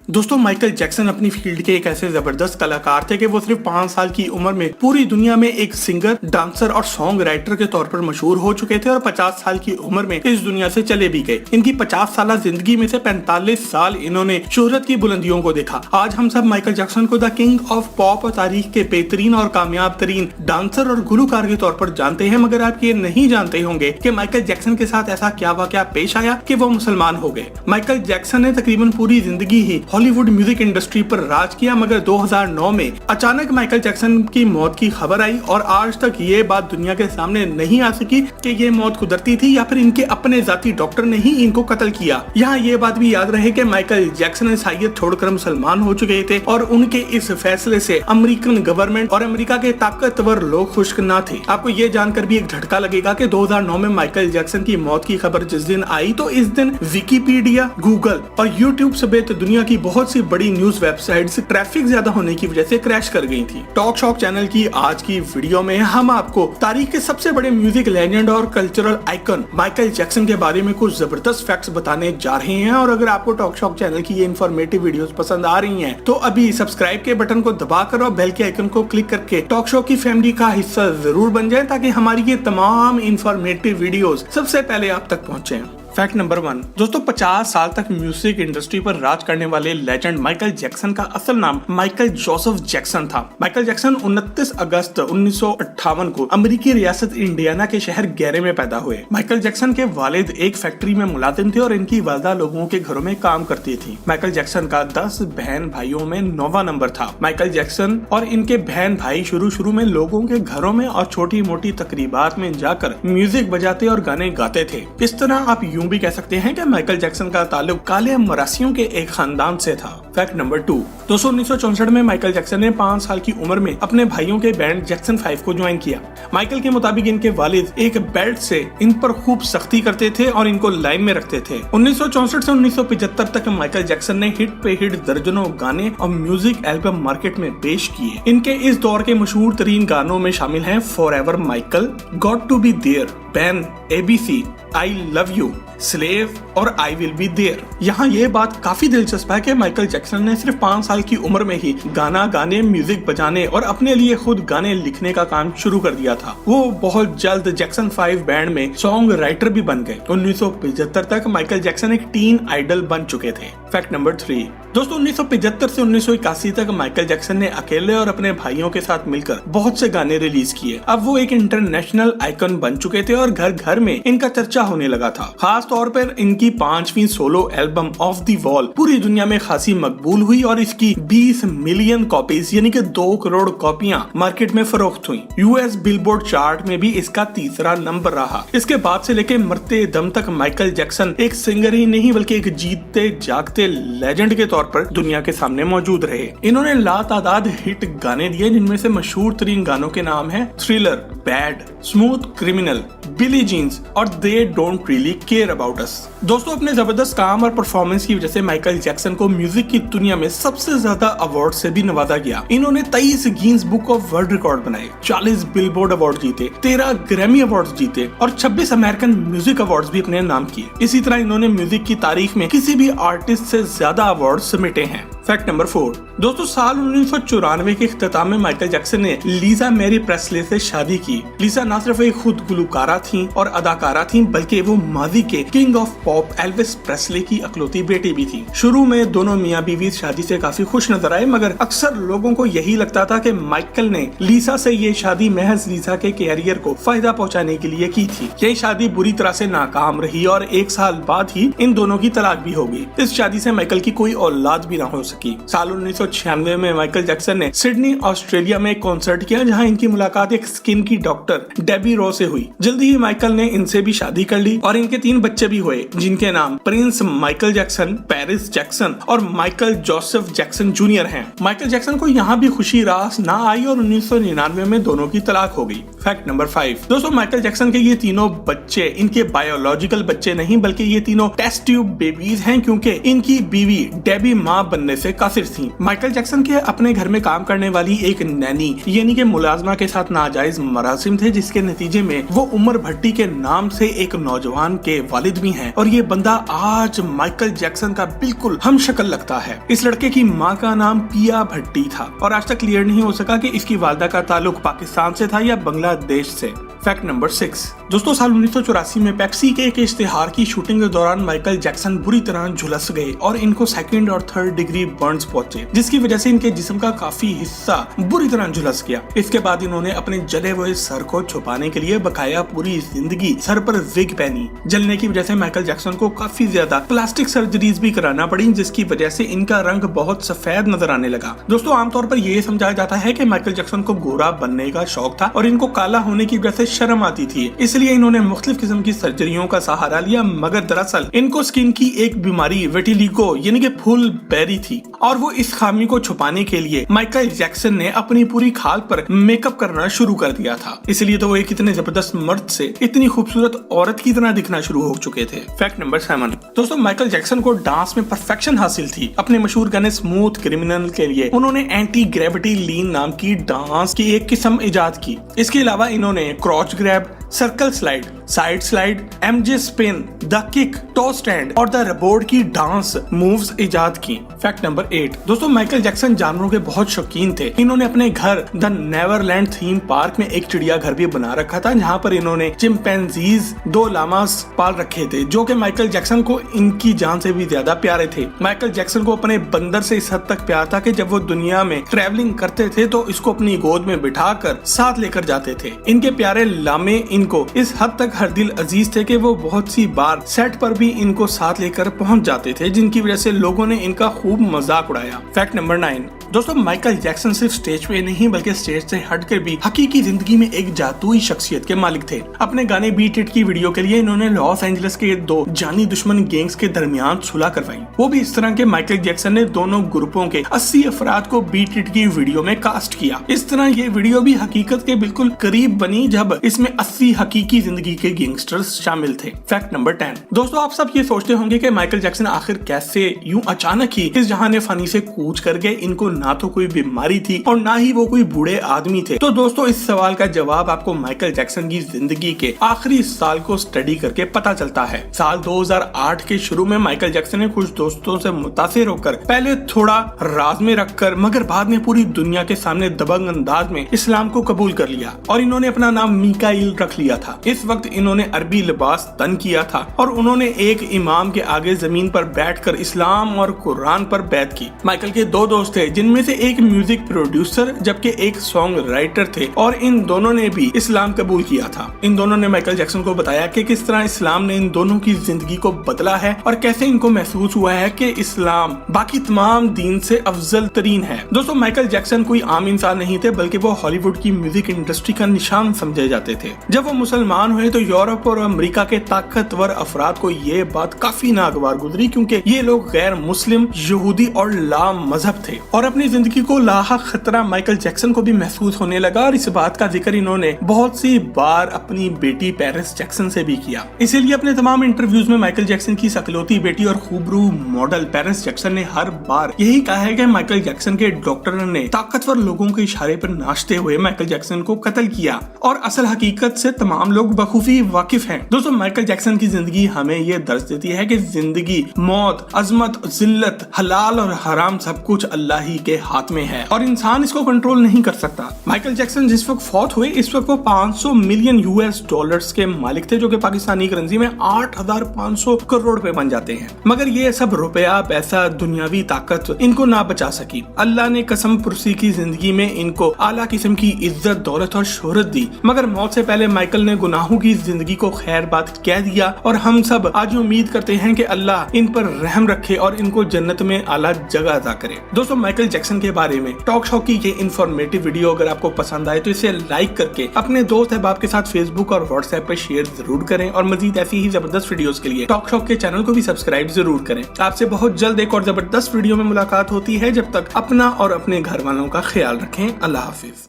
दोस्तों Michael Jackson अपनी field के एक ऐसे जबरदस्त कलाकार थे कि वो सिर्फ 5 साल की उम्र में पूरी दुनिया में एक सिंगर, डांसर और सॉन्ग राइटर के तौर पर मशहूर हो चुके थे और 50 साल की उम्र में इस दुनिया से चले भी गए। इनकी 50 साल जिंदगी में से 45 साल इन्होंने शोहरत की बुलंदियों को देखा। आज हम सब माइकल जैक्सन को द किंग ऑफ पॉप तारीख के बेहतरीन और कामयाब तरीन डांसर और गुलूकार के तौर पर जानते हैं, मगर आप ये नहीं जानते होंगे कि माइकल जैक्सन के साथ ऐसा क्या वाकया पेश आया कि वो मुसलमान हो गए। माइकल जैक्सन ने तकरीबन पूरी जिंदगी ही हॉलीवुड म्यूजिक इंडस्ट्री पर राज किया, मगर 2009 में अचानक माइकल जैक्सन की मौत की खबर आई और आज तक ये बात दुनिया के सामने नहीं आ सकी कि ये मौत कुदरती थी या फिर इनके अपने जाती डॉक्टर ने ही इनको कत्ल किया। यहाँ ये बात भी याद रहे कि माइकल जैक्सन ईसाईयत छोड़कर मुसलमान हो चुके थे और उनके इस फैसले से अमेरिकन गवर्नमेंट और अमेरिका के ताकतवर लोग खुश न थे। आपको ये जानकर भी एक झटका लगेगा कि 2009 में माइकल जैक्सन की मौत की खबर जिस दिन आई तो इस दिन विकिपीडिया, गूगल और यूट्यूब समेत दुनिया की बहुत सी बड़ी न्यूज वेबसाइट्स ट्रैफिक ज्यादा होने की वजह से क्रैश कर गई थी। टॉक शॉक चैनल की आज की वीडियो में हम आपको तारीख के सबसे बड़े म्यूजिक लेजेंड और कल्चरल आइकन माइकल जैक्सन के बारे में कुछ जबरदस्त फैक्ट्स बताने जा रहे हैं। और अगर आपको टॉक शॉक चैनल की ये इन्फॉर्मेटिव वीडियोस पसंद आ रही हैं तो अभी सब्सक्राइब के बटन को दबाकर और बेल के आइकन को क्लिक करके टॉक शॉक की फैमिली का हिस्सा जरूर बन जाए ताकि हमारी ये तमाम इन्फॉर्मेटिव वीडियोस सबसे पहले आप तक पहुंचे। फैक्ट नंबर 1 दोस्तों, 50 साल तक म्यूजिक इंडस्ट्री पर राज करने वाले लेजेंड माइकल जैक्सन का असल नाम माइकल जोसेफ जैक्सन था। माइकल जैक्सन 29 अगस्त 1958 को अमेरिकी रियासत इंडियाना के शहर गैरे में पैदा हुए। माइकल जैक्सन के वालिद एक फैक्ट्री में मुलाजिम थे और इनकी वालिदा लोगों के घरों में काम करती थी। माइकल जैक्सन का 10 बहन भाइयों में 9वां नंबर था। माइकल जैक्सन और इनके बहन भाई शुरू में लोगों के घरों में और छोटी मोटी तकरीबात में जाकर म्यूजिक बजाते और गाने गाते थे। इस तरह आप भी कह सकते हैं कि माइकल जैक्सन का ताल्लुक काले मरासियों के एक खानदान से था। फैक्ट नंबर 2 दोस्तों, 1964 में माइकल जैक्सन ने 5 साल की उम्र में अपने भाइयों के बैंड जैक्सन 5 को ज्वाइन किया। माइकल के मुताबिक इनके वालिद एक बेल्ट से इन पर खूब सख्ती करते थे और इनको लाइन में रखते थे। 1964 से 1975 तक माइकल जैक्सन ने हिट पे हिट दर्जनों गाने और म्यूजिक एल्बम मार्केट में पेश किए। इनके इस दौर के मशहूर तरीन गानों में शामिल हैं forever Michael, got to be there, ban, ABC, I love you, slave और आई विल बी देयर। यहाँ ये बात काफी दिलचस्प है कि माइकल जैक्सन ने सिर्फ 5 साल की उम्र में ही गाना गाने, म्यूजिक बजाने और अपने लिए खुद गाने लिखने का काम शुरू कर दिया था। वो बहुत जल्द जैक्सन 5 बैंड में सॉन्ग राइटर भी बन गए। 1975 तक माइकल जैक्सन एक टीन आइडल बन चुके थे। फैक्ट नंबर 3 दोस्तों, 1975 से 1981 तक माइकल जैक्सन ने अकेले और अपने भाइयों के साथ मिलकर बहुत से गाने रिलीज किए। अब वो एक इंटरनेशनल आइकन बन चुके थे और घर घर में इनका चर्चा होने लगा था। खास तौर पर इनकी 5वीं solo album off the wall पूरी दुनिया में खासी मकबूल हुई और इसकी 20 मिलियन कॉपीज यानी कि 2 करोड़ कॉपियां मार्केट में फरोख्त हुई। यूएस बिलबोर्ड चार्ट में भी इसका 3रा नंबर रहा। इसके बाद से लेके मरते दम तक माइकल जैक्सन एक सिंगर ही नहीं बल्कि एक जीतते जागते लेजेंड के तौर पर दुनिया के सामने मौजूद रहे। इन्होंने लातादाद हिट गाने दिए जिनमें से मशहूर तरीन गानों के नाम है थ्रिलर, बैड, स्मूथ क्रिमिनल, बिली जीन्स और they don't really care about us. दोस्तों, अपने जबरदस्त काम और परफॉर्मेंस की वजह से माइकल जैक्सन को म्यूजिक की दुनिया में सबसे ज्यादा अवार्ड से भी नवाजा गया। इन्होंने 23 Guinness book of world record बनाए, 40 बिलबोर्ड अवार्ड जीते, 13 ग्रैमी अवार्ड जीते और 26 अमेरिकन म्यूजिक अवार्ड भी अपने नाम किए। इसी तरह इन्होंने म्यूजिक की तारीख में किसी भी आर्टिस्ट से ज्यादा अवार्ड समेटे हैं। फैक्ट नंबर 4 दोस्तों, साल 1994 के इख्तिताम में माइकल जैक्सन ने लीजा मैरी प्रेस्ले से शादी की। लीजा न सिर्फ एक खुद गुलकारा थी और अदाकारा थी बल्कि वो माजी के king of pop Elvis Presley की अकलौती बेटी भी थी। शुरू में दोनों मियां बीवी शादी से काफी खुश नजर आए, मगर अक्सर लोगों को यही लगता था कि माइकल ने लीसा से ये शादी महज लीसा के कैरियर को फायदा पहुंचाने के लिए की थी। यही शादी बुरी तरह से नाकाम रही और 1 साल बाद ही इन दोनों की तलाक भी हो गई। इस शादी से माइकल की कोई औलाद भी ना हो सकी। साल 1996 में माइकल जैक्सन ने सिडनी ऑस्ट्रेलिया में एक कॉन्सर्ट किया जहां इनकी मुलाकात एक स्किन की डॉक्टर डेबी रो से हुई। जल्दी ही माइकल ने इनसे भी शादी कर ली और इनके 3 बच्चे भी हुए जिनके नाम Prince Michael Jackson, Paris Jackson और माइकल जोसेफ जैक्सन जूनियर हैं। माइकल जैक्सन को यहाँ भी खुशी रास ना आई और 1999 में दोनों की तलाक हो गई। फैक्ट नंबर 5 दोस्तों, माइकल जैक्सन के ये तीनों बच्चे इनके बायोलॉजिकल बच्चे नहीं बल्कि ये तीनों टेस्ट ट्यूब बेबीज हैं क्योंकि इनकी बीवी डेबी माँ बनने से कासिर थी। माइकल जैक्सन के अपने घर में काम करने वाली एक नैनी यानी कि मुलाजमा के साथ नाजायज मरासिम थे, जिसके नतीजे में वो उमर भट्टी के नाम से एक नौजवान के वालिद भी हैं और ये बंदा आज माइकल जैक्सन का बिल्कुल हम शक्ल लगता है। इस लड़के की माँ का नाम पिया भट्टी था और आज तक क्लियर नहीं हो सका कि इसकी वालदा का ताल्लुक पाकिस्तान से था या बांग्लादेश से। फैक्ट नंबर 6 दोस्तों, साल 1984 में पेप्सी के एक इश्तिहार की शूटिंग के दौरान माइकल जैक्सन बुरी तरह झुलस गए और इनको सेकंड और थर्ड डिग्री बर्न्स पहुंचे, जिसकी वजह से इनके जिस्म का काफी हिस्सा बुरी तरह झुलस गया। इसके बाद इन्होंने अपने जले हुए सर को छुपाने के लिए बकाया पूरी जिंदगी सर पर विग पहनी। जलने की वजह से माइकल जैक्सन को काफी ज्यादा प्लास्टिक सर्जरीज भी कराना पड़ी, जिसकी वजह से इनका रंग बहुत सफेद नजर आने लगा। दोस्तों, आमतौर पर यह समझाया जाता है कि माइकल जैक्सन को गोरा बनने का शौक था और इनको काला होने की वजह से शर्म आती थी, इसलिए इन्होंने मुख्तलिफ किस्म की सर्जरियों का सहारा लिया, मगर दरअसल इनको स्किन की एक बीमारी वेटिलिगो यानी कि फुल बेरी थी और वो इस खामी को छुपाने के लिए माइकल जैक्सन ने अपनी पूरी खाल पर मेकअप करना शुरू कर दिया था। इसलिए तो वो एक इतने जबरदस्त मर्द से इतनी खूबसूरत औरत की तरह दिखना शुरू हो चुके थे। फैक्ट नंबर 7 दोस्तों, माइकल जैक्सन को डांस में परफेक्शन हासिल थी। अपने मशहूर गाने स्मूथ क्रिमिनल के लिए उन्होंने एंटी ग्रेविटी लीन नाम की डांस की एक किस्म इजाद की। इसके अलावा इन्होंने crotch grab, circle slide, side slide, MJ spin, the kick, toe stand और द रबोर्ड की डांस मूव्स इजाद की। फैक्ट नंबर 8 दोस्तों, माइकल जैक्सन जानवरों के बहुत शौकीन थे। इन्होंने अपने घर द नेवरलैंड थीम पार्क में एक चिड़िया घर भी बना रखा था, जहाँ पर इन्होंने चिंपैंजीज, 2 लामास पाल रखे थे, जो कि माइकल जैक्सन को इनकी जान से भी ज्यादा प्यारे थे। माइकल जैक्सन को अपने बंदर से इस हद तक प्यार था कि जब वो दुनिया में ट्रैवलिंग करते थे तो इसको अपनी गोद में बिठाकर साथ लेकर जाते थे। इनके प्यारे लामे इनको इस हद तक हर दिल अजीज थे कि वो बहुत सी बार सेट पर भी इनको साथ लेकर पहुंच जाते थे, जिनकी वजह से लोगों ने इनका खूब मजाक उड़ाया। फैक्ट नंबर 9 दोस्तों, माइकल जैक्सन सिर्फ स्टेज पे नहीं बल्कि स्टेज से हटकर भी हकीकी जिंदगी में एक जादुई शख्सियत के मालिक थे। अपने गाने बीट इट की वीडियो के लिए इन्होंने लॉस एंजलिस के 2 जानी दुश्मन गैंग्स के दरमियान सुलह करवाई। वो भी इस तरह के माइकल जैक्सन ने दोनों ग्रुपों के 80 अफराद को बीट इट की वीडियो में कास्ट किया। इस तरह ये वीडियो भी हकीकत के बिल्कुल करीब बनी जब इसमें 80 हकीकी जिंदगी के गैंगस्टर्स शामिल थे। फैक्ट नंबर 10 दोस्तों, आप सब ये सोचते होंगे कि माइकल जैक्सन आखिर कैसे यूं अचानक ही इस जहान फनी से कूच कर गए। इनको ना तो कोई बीमारी थी और ना ही वो कोई बूढ़े आदमी थे। तो दोस्तों, इस सवाल का जवाब आपको माइकल जैक्सन की जिंदगी के आखिरी साल को स्टडी करके पता चलता है। साल 2008 के शुरू में माइकल जैक्सन ने कुछ दोस्तों से मुतासिर होकर पहले थोड़ा राज में रखकर मगर बाद में पूरी दुनिया के सामने दबंग अंदाज में इस्लाम को कबूल कर लिया और इन्होंने अपना नाम मीकाइल रख लिया था। इस वक्त इन्होंने अरबी लिबास तन किया था और उन्होंने एक इमाम के आगे जमीन पर बैठकर इस्लाम और कुरान पर बैत की। माइकल के 2 दोस्त थे, जिनमें से एक म्यूजिक प्रोड्यूसर जबकि एक सॉन्ग राइटर थे और इन दोनों ने भी इस्लाम कबूल किया था। इन दोनों ने माइकल जैक्सन को बताया कि किस तरह इस्लाम ने इन दोनों की जिंदगी को बदला है और कैसे इनको महसूस हुआ है कि इस्लाम बाकी तमाम दीन से अफजल तरीन है। दोस्तों, माइकल जैक्सन कोई आम इंसान नहीं थे बल्कि वो हॉलीवुड की म्यूजिक इंडस्ट्री का निशान समझे जाते थे। जब वो मुसलमान हुए तो यूरोप और अमेरिका के ताकतवर अफराद को ये बात काफी नागवार गुजरी, क्योंकि ये लोग गैर मुस्लिम, यहूदी और ला मजहब थे और अपनी जिंदगी को लाहक खतरा माइकल जैक्सन को भी महसूस होने लगा। और इस बात का जिक्र इन्होंने बहुत सी बार अपनी बेटी पेरिस जैक्सन से भी किया। इसीलिए अपने तमाम इंटरव्यूज में माइकल जैक्सन की सकलौती बेटी और खूबरू मॉडल पेरिस जैक्सन ने हर बार यही कहा है कि माइकल जैक्सन के डॉक्टर ने ताकतवर लोगों के इशारे पर नाचते हुए माइकल जैक्सन को कत्ल किया और असल हकीकत से तमाम लोग बखूबी वाकिफ हैं। दोस्तों, माइकल जैक्सन की जिंदगी हमें ये दर्ज देती है कि जिंदगी, मौत, अजमत, जिल्लत, हलाल और हराम सब कुछ अल्लाह ही के हाथ में है और इंसान इसको कंट्रोल नहीं कर सकता। माइकल जैक्सन जिस वक्त फौत हुए इस वक्त वो 500 मिलियन यूएस डॉलर्स के मालिक थे, जो कि पाकिस्तानी करेंसी में 8500 करोड़ रुपए बन जाते हैं। मगर ये सब रुपया, पैसा, दुनियावी ताकत इनको ना बचा सकी। अल्लाह ने कसम पुरसी की जिंदगी में इनको आला किस्म की इज्जत, दौलत और शोहरत दी, मगर मौत से पहले माइकल ने गुनाहों की जिंदगी को खैर बात कह दिया और हम सब आज उम्मीद करते हैं कि अल्लाह इन पर रहम रखे और इनको जन्नत में आला जगह अता करे। दोस्तों, माइकल जैक्सन के बारे में टॉक शो की ये इंफॉर्मेटिव वीडियो अगर आपको पसंद आए तो इसे लाइक करके अपने दोस्त अहबाब के साथ फेसबुक और व्हाट्सएप पर शेयर जरूर करें और मजीद ऐसी ही जबरदस्त वीडियोस के लिए टॉक शो के चैनल को भी सब्सक्राइब जरूर करें। आपसे बहुत जल्द एक और जबरदस्त वीडियो में मुलाकात होती है। जब तक अपना और अपने घर वालों का ख्याल रखें। अल्लाह हाफिज।